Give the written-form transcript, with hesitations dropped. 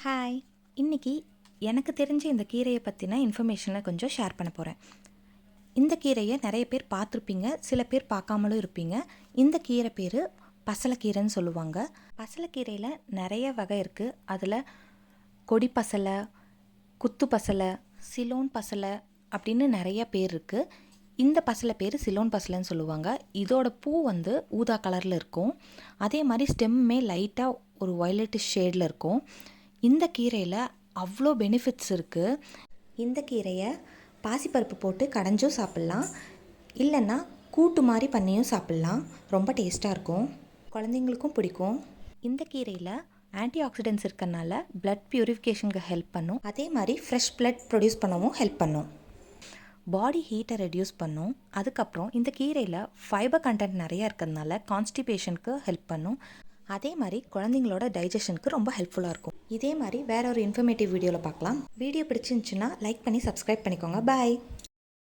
Hi. இன்னைக்கு எனக்கு தெரிஞ்ச இந்த கீரையை பற்றின இன்ஃபர்மேஷனை கொஞ்சம் ஷேர் பண்ண போகிறேன். இந்த கீரையை நிறைய பேர் பார்த்துருப்பீங்க, சில பேர் பார்க்காமலும் இருப்பீங்க. இந்த கீரை பேர் பசலைக்கீரைன்னு சொல்லுவாங்க. பசலைக்கீரையில் நிறைய வகை இருக்குது. அதில் கொடி பசலை, குத்து பசலை, சிலோன் பசலை அப்படின்னு நிறைய பேர் இருக்குது. இந்த பசலை பேர் சிலோன் பசலைன்னு சொல்லுவாங்க. இதோட பூ ஊதா கலரில் இருக்கும். அதே மாதிரி ஸ்டெம்மே லைட்டாக ஒரு வயலட்டிஷ் ஷேடில் இருக்கும். இந்த கீரையில் அவ்வளோ பெனிஃபிட்ஸ் இருக்குது. இந்த கீரையை பாசிப்பருப்பு போட்டு கடைஞ்சும் சாப்பிட்லாம், இல்லைன்னா கூட்டு மாதிரி பண்ணியும் சாப்பிட்லாம். ரொம்ப டேஸ்ட்டாக இருக்கும், குழந்தைங்களுக்கும் பிடிக்கும். இந்த கீரையில் ஆன்டி ஆக்சிடென்ட்ஸ் இருக்கறனால பிளட் பியூரிஃபிகேஷனுக்கு ஹெல்ப் பண்ணும். அதே மாதிரி ஃப்ரெஷ் பிளட் ப்ரொடியூஸ் பண்ணவும் ஹெல்ப் பண்ணும். பாடி ஹீட்டை ரெடியூஸ் பண்ணும். அதுக்கப்புறம் இந்த கீரையில் ஃபைபர் கண்டென்ட் நிறையா இருக்கிறதுனால கான்ஸ்டிபேஷனுக்கு ஹெல்ப் பண்ணும். அதே மாதிரி குழந்தைங்களோட டைஜஷனுக்கு ரொம்ப ஹெல்ப்ஃபுல்லாக இருக்கும். இதே மாதிரி வேற ஒரு இன்ஃபர்மேட்டிவ் வீடியோவில் பார்க்கலாம். வீடியோ பிடிச்சிருந்துச்சுன்னா லைக் பண்ணி சப்ஸ்கிரைப் பண்ணிக்கோங்க. பாய்.